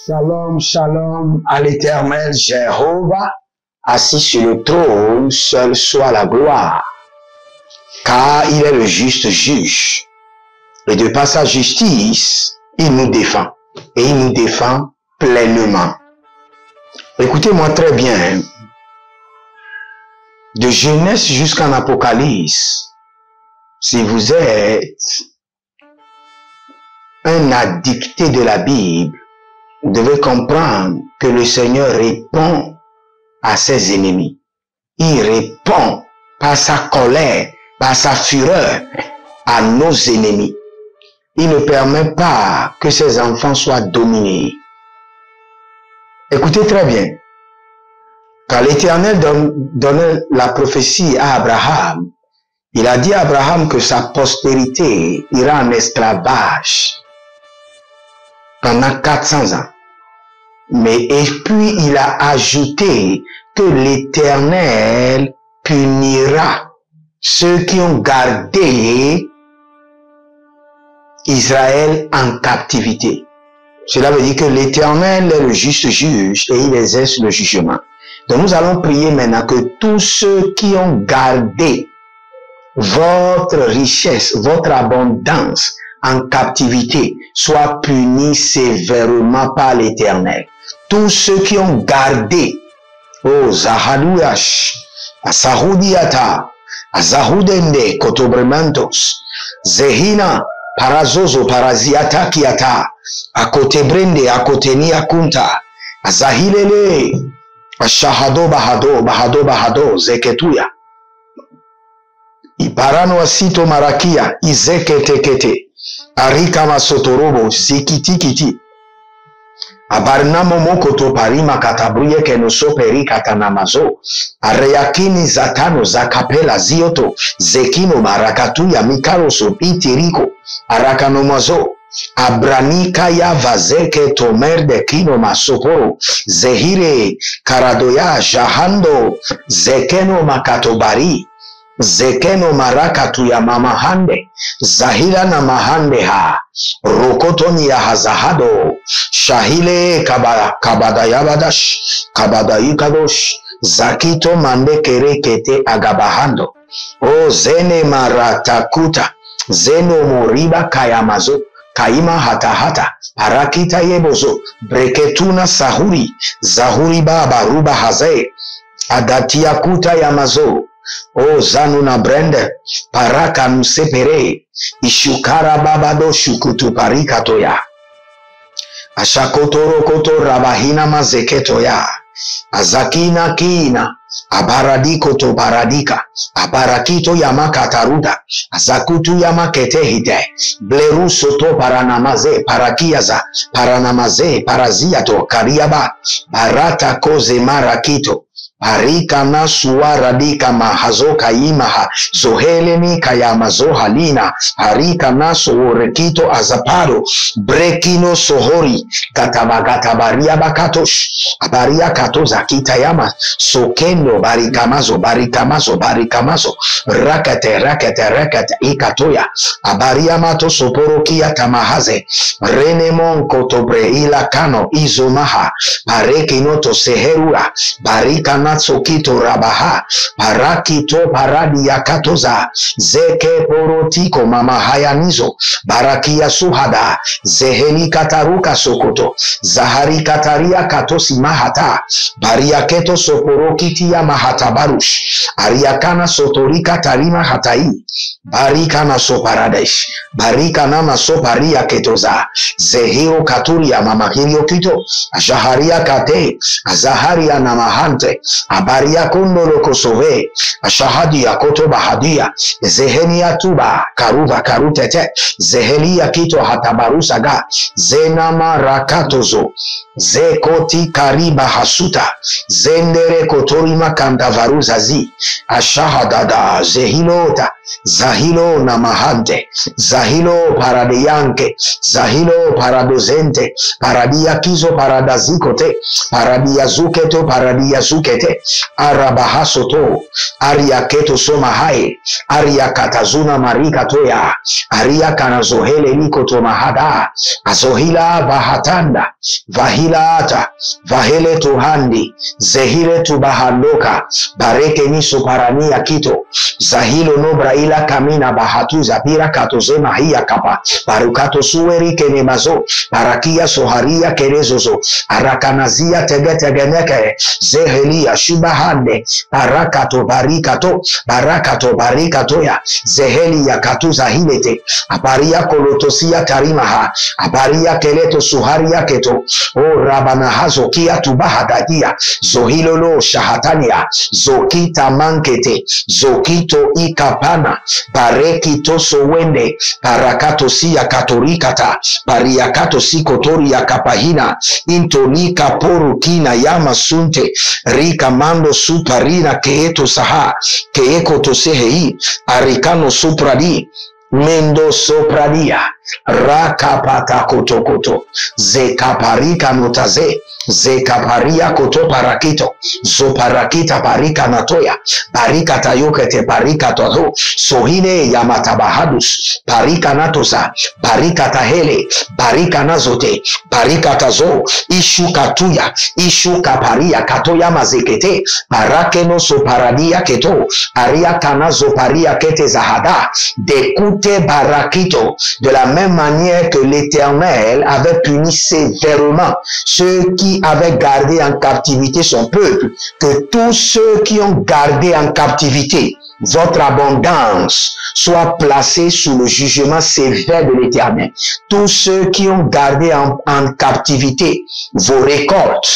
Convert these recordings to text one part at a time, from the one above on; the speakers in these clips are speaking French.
Shalom, shalom à l'Éternel Jéhovah, assis sur le trône, seul soit la gloire, car il est le juste juge. Et de par sa justice, il nous défend. Et il nous défend pleinement. Écoutez-moi très bien. De Genèse jusqu'en Apocalypse, si vous êtes un addicté de la Bible, vous devez comprendre que le Seigneur répond à ses ennemis. Il répond par sa colère, par sa fureur à nos ennemis. Il ne permet pas que ses enfants soient dominés. Écoutez très bien. Quand l'Éternel donnait la prophétie à Abraham, il a dit à Abraham que sa postérité ira en esclavage pendant 400 ans. Et puis il a ajouté que l'Éternel punira ceux qui ont gardé Israël en captivité. Cela veut dire que l'Éternel est le juste juge et il exerce le jugement. Donc nous allons prier maintenant que tous ceux qui ont gardé votre richesse, votre abondance en captivité soient punis sévèrement par l'Éternel. Tous ceux qui ont gardé, oh Zahaduyash, Asahudiata, Azahudende, Kotobremantos, Zehina, Parazozo, Paraziata Kiata, Akotebrende, Akoteni Akunta, Azahilele, Ashahado Bahado, Bahado Bahado, Zeketuya, Iparano Asito Marakia, Izeketekete, Arika Masotorobo, Zikitikiti, Abarnamo Mokoto Parima Katabuye Kenoso Peri Katanamazo, Areakini Zatano Zakapela Zioto, Zekino Marakatuya Mikaroso Itiriko, Arakanomazo, Abranika ya Vazeke Tomer de Kino Masoporo, Zehire Karadoya Jahando, Zekeno Makatobari, Zekeno Marakatu ya Mamahande, Zahira na Mahande ha, Rokotoni ya Hazahado, Shahile Kabadayabadash, Kabadayikadosh, Zakito Mande Kerekete Agabahando, O Zene Maratakuta, Zeno Moriba Kayamazo, Kaima Hatahata, Parakita Yebozo, Breketuna Sahuri, Zahuri Baba Ruba Haze, Adatia Kuta Yamazo, O Zanuna Brende, Paraka Nusepere, Ishukara Babado Shukutu Parikatoya, Ashakotoro Koto Rabahina Mazeketoya, Azakina Kina, Abaradiko to Baradika, Abarakito Yamakataruda, Azakutu Yamaketehide, Bleru Soto Paranamaze, Parakiaza, Paranamaze, Paraziato, Kariaba, Barata Koze Marakito, Parika na suwaradika mahazoka imaha zoheleni kayamazo halina harika na sorekito azaparo brekino sohori katabagabaria bakatosh abaria katoza kitayama sokendo barikamazo rakate ikatoya abaria mato soporokia tamahaze renemon kotobre ila kano izomaha parekinoto seherua barika Natsokito Rabaha, Parakito Paradi Yakatoza, Zeke Porotiko Mama Hayanizo, Barakia Suhada, Zeheli Kataruka Sokoto, Zahari Kataria Katosi Mahata, Bariaketo Soporokiti ya Mahata Barush, Ariakana Sotorika Tarima Hatai, Barikana Soparadesh, Barikana Masoparia Ketoza, Zehiro Katuria Mama Hiriokito, Ajaharia Kate, Azaharia Namahante, Abaria Kundolo Kosove, Ashahadia Koto Bahadia, Zehenia Tuba, Karuva Karutete, Zehelia Kito Hatabarusaga, Zenama Rakatozo, Zekoti Kariba Hasuta, Zendere Kotorima Kandavaruzazi, Ashahadada, Zehilota, Zahilo namahante, Zahilo paradeyanke, Zahilo paradozente, paradia kizo paradazikote, paradia zuketo, paradia zukete, arabahasoto, ariaketo somahai, ariakatazuna marikatoya, ariakanazohele likoto mahada, azohila vahatanda, vahilata, vahele tuhandi, zehile tubahaloka, bareke niso parania kito, zahilo nobra ila kamina bahatu zabira katoze mahia kapa, barukato sueri kenemazo, barakia soharia kerezozo, arakanazia tegetegeneke, zehelia shubahande, barakato barikatoya, zehelia katuza hilete, aparia kolotosia tarimaha, aparia keleto suharia keto, o rabanahazo kia tubahadadia, zohilolo shahatania, zokita mankete, zokito ikapana, barekito sowende, barakato siya katorikata, bariakato sikotori ya kapahina, intolika poru kina yama sunte, rika mando suparina keeto saha, keeko tosehei, arikano supradi, mendo sopradia, rakapata kotokoto, zekaparika notaze, zekaparia koto parakito, zoparakita parika natoya, parika tayokete parika toho, sohine yamatabahadus, parika natosa, parika tahele, parika nazote, parika tazo, ishu katuya, ishu kaparia katoya mazekete, parakeno soparadia keto, aria kanazo paria kete zahada, dekute barakito, de la même manière que l'Éternel avait puni sévèrement ceux qui avaient gardé en captivité son peuple, que tous ceux qui ont gardé en captivité votre abondance soit placée sous le jugement sévère de l'Éternel. Tous ceux qui ont gardé en captivité vos récoltes,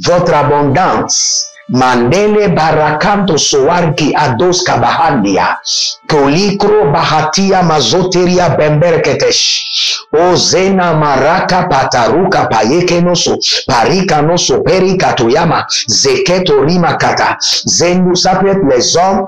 votre abondance, Mandele barakanto soarki ados kabahandia, kolikro bahatia mazoteria bemberketesh, ozena maraka pataruka payekenoso, parika noso perika toyama, zeketo rimakata, zendu, ça peut être les hommes,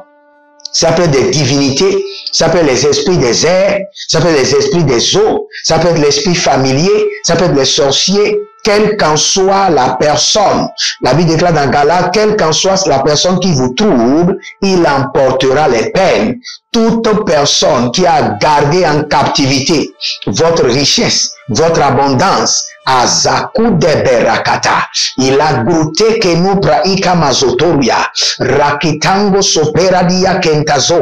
ça peut être des divinités, ça peut être les esprits des airs, ça peut être les esprits des eaux, ça peut être l'esprit familier, ça peut être les sorciers, quelle qu'en soit la personne. La Bible déclare dans Galates, quelle qu'en soit la personne qui vous trouble, il emportera les peines. Toute personne qui a gardé en captivité votre richesse, votre abondance, Azaku de Berakata, il a goûté que nous praika mazotoria, rakitango soperadia kentazo,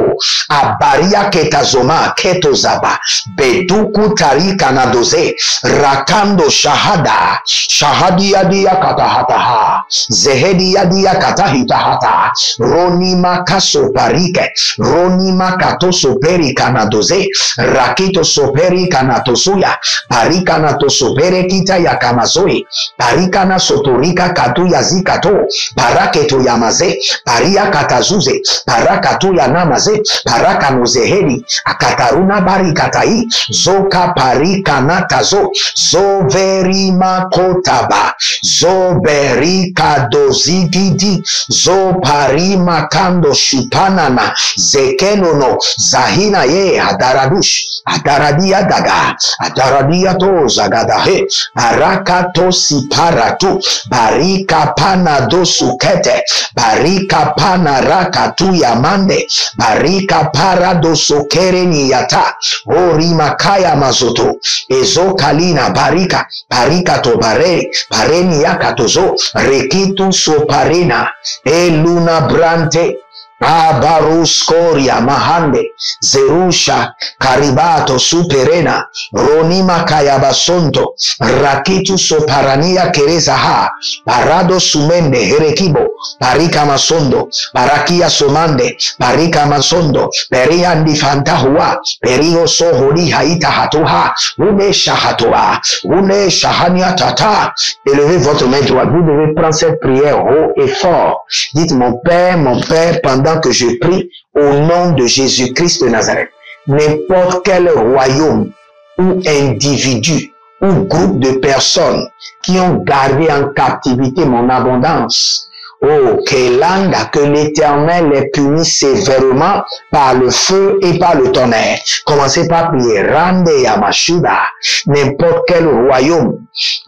abaria ketazoma, ketozaba, beduku tarika nadoze, rakando shahada, shahadia dia katahataha, zehedia dia katahitahata, ronima kaso parike, ronima kato soperi kanadoze, rakito soperi kanatosuya, parika natosopere kita ya kamazoi, parika na sotorika katu ya zikato, paraketo ya maze, paria katazuze, parakatu ya namaze, paraka nozeheli, akataruna barikatai, zoka parika natazo, zoveri makotaba, zoberika dozigidi, zoparima kando shupanana, zekenono, zahina ye adaradush, adaradia daga, adaradia to zagadahe, barakato siparatu, barika pana dosukete, barika pana rakatu yamande, barika para dosokere niyata, orimakaya mazoto, ezo kalina barika, barika to bareni yakatozo, rekitu soparena, eluna brante, Abaruskoria mahande, zerusha, karibato superena, ronima kayabasonto, rakitu soparania kerezaha, parado sumende, herekibo, parika masondo, parakia somande, parika masondo, periandi fantahua, perio sohori haita hatoha, une shahatoa, une shahania tata. Élevez votre main droite, vous devez prendre cette prière haut et fort. Dites mon Père, pendant que je prie au nom de Jésus-Christ de Nazareth, n'importe quel royaume ou individu ou groupe de personnes qui ont gardé en captivité mon abondance, Oh, Kelanda, que l'Éternel les punisse sévèrement par le feu et par le tonnerre. Commencez par prier. Rande Yamashuda, n'importe quel royaume,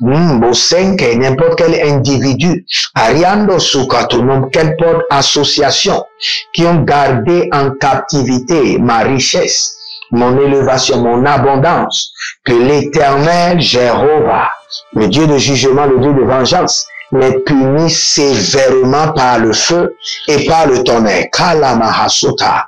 n'importe quel individu, Ariando Sukato, n'importe quelle association qui ont gardé en captivité ma richesse, mon élévation, mon abondance, que l'Éternel Jéhovah, le Dieu de jugement, le Dieu de vengeance, les punit sévèrement par le feu et par le tonnerre. Kalamahasota.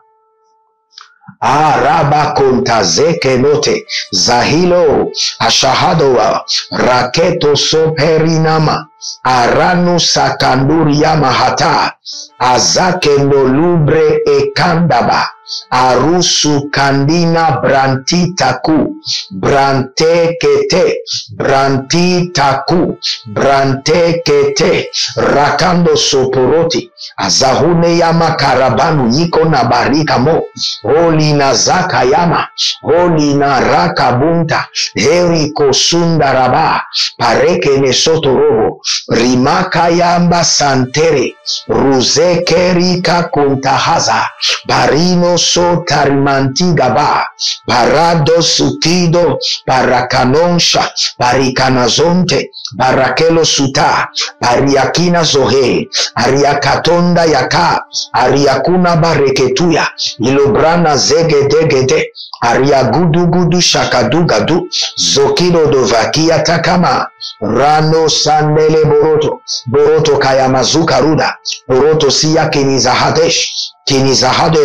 Araba kontaze kenote zahilo ashahadoa raketo soperinama aranu sakanduria mahata azakendo lubre e kandaba arusu kandina branti taku brante kete branti taku brante kete rakando soporoti azahune yama karabanu yiko na barika mo oli na zaka yama oli na rakabunta heri kosunda raba pareke ne sotorobo rimaka yamba santere ruzekerika kuntahaza barino so tarimanti gaba parado sutido parakanonsha parikanazonte barakelo suta pariakina zohe ariakatonda yaka ariakuna bareketuya ilobrana zegedegede ariagudugudu shakadugadu zokido dovakia takama rano sandele boroto kayamazuka ruda boroto siya kinizahade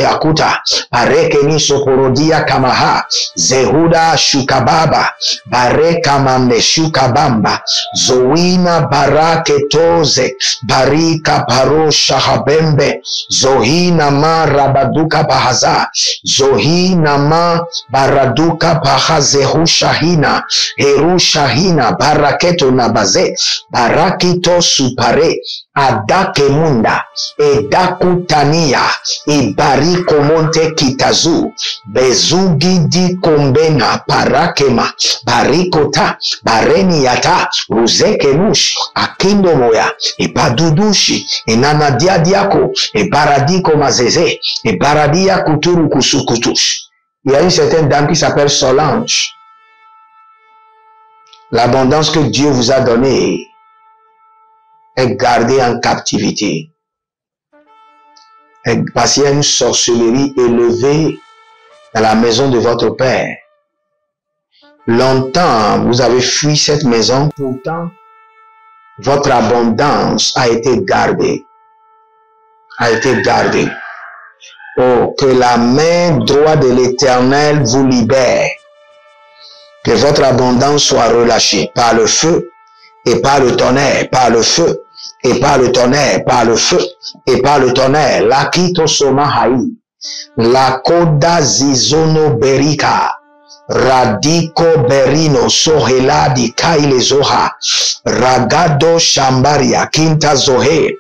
yakuta pareke niso porodia kamaha zehuda shukababa bareka mame shukabamba zoina barake toze barika parosha habembe zohina ma rabaduka bahaza zohina ma baraduka bahaze hushahina herushahina baraketo nabaze barakito supare adake munda edakutania ibariko monte kitazu bezugidi kombena parakema barikota bareni yata ruzeke nush akindo moya ibadudushi inanadia diako ibaradiko mazeze ibaradia kuturu kusukutush. Il y a une certaine dame qui s'appelle Solange. L'abondance que Dieu vous a donnée est gardée en captivité. Parce qu'il y a une sorcellerie élevée dans la maison de votre père. Longtemps, vous avez fui cette maison, pourtant, votre abondance a été gardée. Oh, que la main droite de l'Éternel vous libère. Que votre abondance soit relâchée par le feu et par le tonnerre, par le feu et par le tonnerre, par le feu et par le tonnerre. La kito somahai, la koda zizono berika, radiko berino soheladi kaile zoha, ragado shambaria kinta zohe,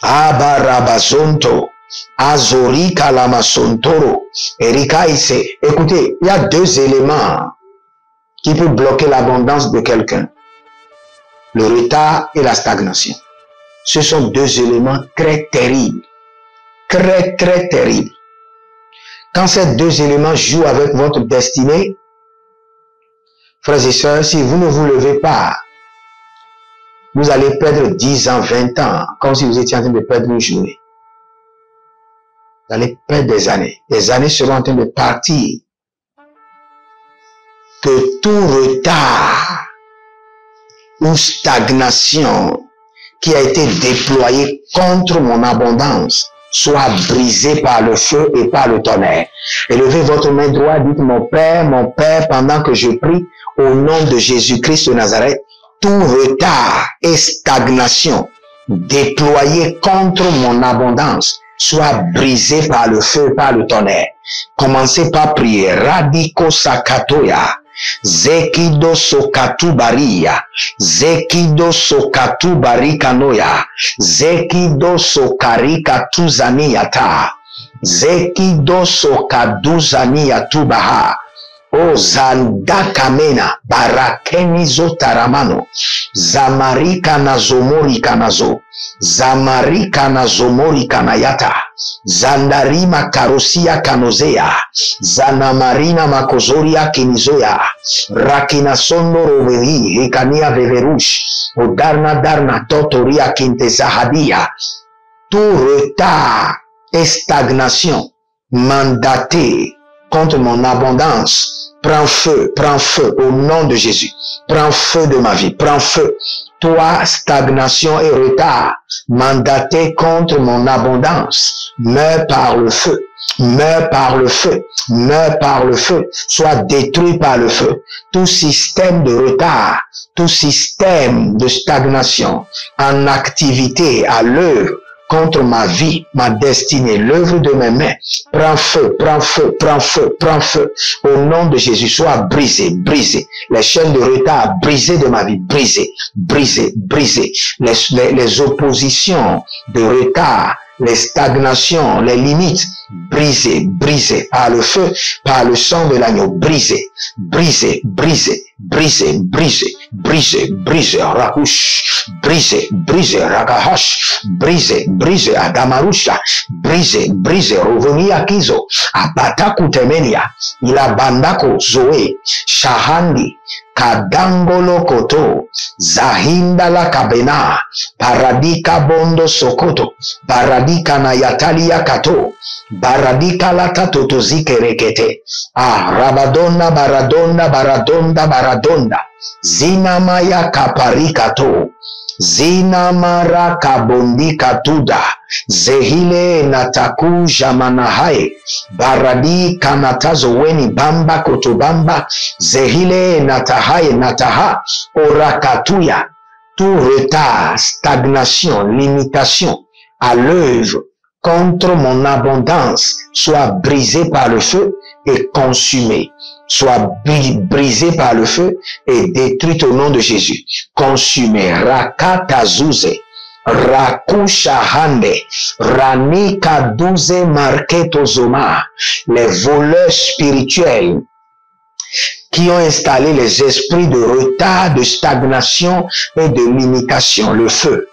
abarabazonto, azorika lamasontoro, erikaise. Écoutez, il y a deux éléments qui peuvent bloquer l'abondance de quelqu'un. Le retard et la stagnation. Ce sont deux éléments très terribles. Très terribles. Quand ces deux éléments jouent avec votre destinée, frères et sœurs, si vous ne vous levez pas, vous allez perdre 10 ans, 20 ans, comme si vous étiez en train de perdre une journée. Vous allez perdre des années. Les années seront en train de partir. Que tout retard ou stagnation qui a été déployé contre mon abondance soit brisé par le feu et par le tonnerre. Élevez votre main droite, dites mon Père, pendant que je prie au nom de Jésus-Christ de Nazareth, tout retard et stagnation déployé contre mon abondance soit brisé par le feu et par le tonnerre. Commencez par prier. Radiko sakatoya. Zekido sokatu baria, zekido sokatu barikanoya, zekido sokarika tuzaniyata, zekido sokaduzaniyatu baha, o zandakamena barakenizo taramano, zamarika nazomorika nazo, Zamari kanazomori kanayata. Zandari makarosia kanozea. Zanamarina makozoria kinizoya. Rakina sondo roveri hekania veverush. Odarna darna totoria kintezahadia. Tout retard et stagnation mandaté contre mon abondance. Prends feu au nom de Jésus. Prends feu de ma vie, prends feu. Toi, stagnation et retard, mandaté contre mon abondance, meurs par le feu, meurs par le feu, meurs par le feu, sois détruit par le feu. Tout système de retard, tout système de stagnation en activité à l'œuvre, contre ma vie, ma destinée, l'œuvre de mes mains. Prends feu, prends feu, prends feu, prends feu. Au nom de Jésus, sois brisé, brisé. Les chaînes de retard brisées de ma vie, brisées, brisées, brisées. Les oppositions de retard, les stagnations, les limites, brisées, brisées par le feu, par le sang de l'agneau, brisées, brisées, brisées, brisées, brisées, brisées, brisées, rakouche, brisées, brisées, rakahash, brisées, brisées, adamarusha, brisées, brisées, reveni akizo, abataku temenia, ilabandako zoe, shahandi, kadangolo koto, zahinda la kabena, paradika bondo sokoto, paradika na yatalia kato, baradika la tatoto zikerekete, rabadona baradonda baradonda baradonda, zinamaya kaparikato, zinamara kabondika tuda, zehile nataku jamanahae, baradi kanatazo weni bamba kotobamba, zehile natahae nataha, orakatuya. Tout retard, stagnation, limitation à l'œuvre contre mon abondance soit brisé par le feu et consumé. Soit brisé par le feu et détruit au nom de Jésus. Consumé. Rakatazuze. Rakushahande. Ranikaduze marketozoma. Les voleurs spirituels qui ont installé les esprits de retard, de stagnation et de limitation. Le feu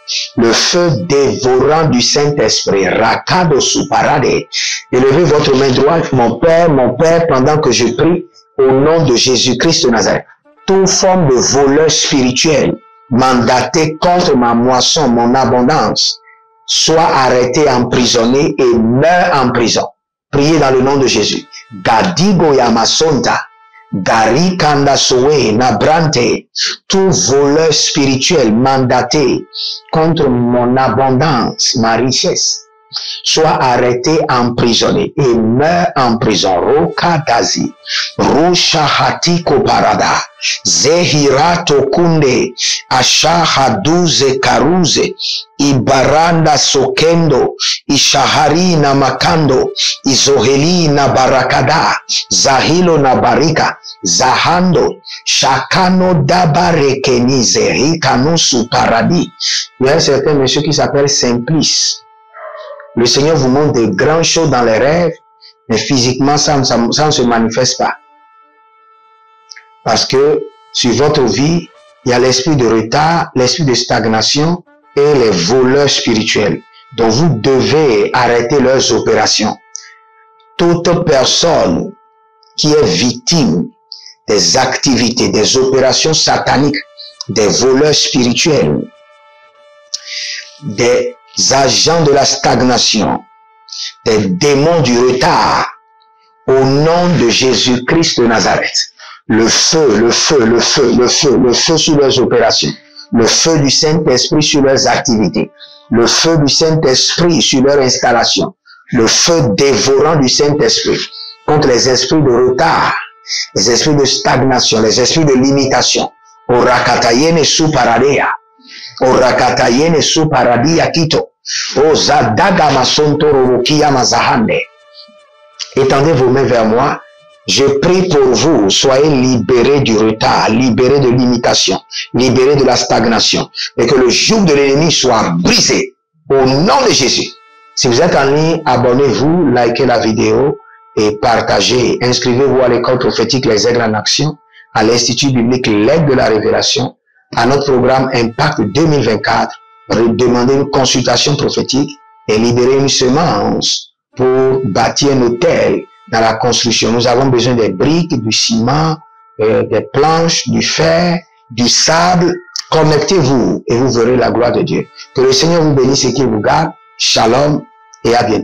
dévorant du Saint-Esprit. Rakado suparade. Élevez votre main droite, mon Père, pendant que je prie au nom de Jésus-Christ de Nazareth. Toute forme de voleur spirituel mandaté contre ma moisson, mon abondance, soit arrêté, emprisonné et meurt en prison. Priez dans le nom de Jésus. Gadigo yamasonta. Gari kanda sowe nabrante, tout voleur spirituel mandaté contre mon abondance, ma richesse, soit arrêté, emprisonné et meurt en prison. Rokadazi, Rushahati Koparada, Zehirato Kunde, Ashahaduze Karuze, Ibaranda Sokendo, Ishahari na Makando, Izoheli na Barakada, Zahilo na Barika, Zahando, Shakano Dabarekenize, Rikanusu Paradis. Il y a un certain monsieur qui s'appelle Simplice. Le Seigneur vous montre de grandes choses dans les rêves, mais physiquement, ça ne se manifeste pas. Parce que sur votre vie, il y a l'esprit de retard, l'esprit de stagnation et les voleurs spirituels. Donc vous devez arrêter leurs opérations. Toute personne qui est victime des activités, des opérations sataniques, des voleurs spirituels, des agents de la stagnation, des démons du retard, au nom de Jésus-Christ de Nazareth, le feu, le feu, le feu, le feu, le feu sur leurs opérations, le feu du Saint-Esprit sur leurs activités, le feu du Saint-Esprit sur leur installation, le feu dévorant du Saint-Esprit contre les esprits de retard, les esprits de stagnation, les esprits de limitation. Orakatayene su paradea. Orakatayene su paradia kito. Ozadaga masonto robokia mazahande. Étendez vos mains vers moi. Je prie pour vous. Soyez libérés du retard, libérés de l'imitation, libérés de la stagnation. Et que le joug de l'ennemi soit brisé. Au nom de Jésus. Si vous êtes en ligne, abonnez-vous, likez la vidéo et partagez. Inscrivez-vous à l'école prophétique Les Aigles en Action, à l'Institut biblique L'Aigle de la Révélation, à notre programme Impact 2024 demander une consultation prophétique et libérer une semence pour bâtir un hôtel dans la construction. Nous avons besoin des briques, du ciment, des planches, du fer, du sable. Connectez-vous et vous verrez la gloire de Dieu. Que le Seigneur vous bénisse et qu'il vous garde. Shalom et à bientôt.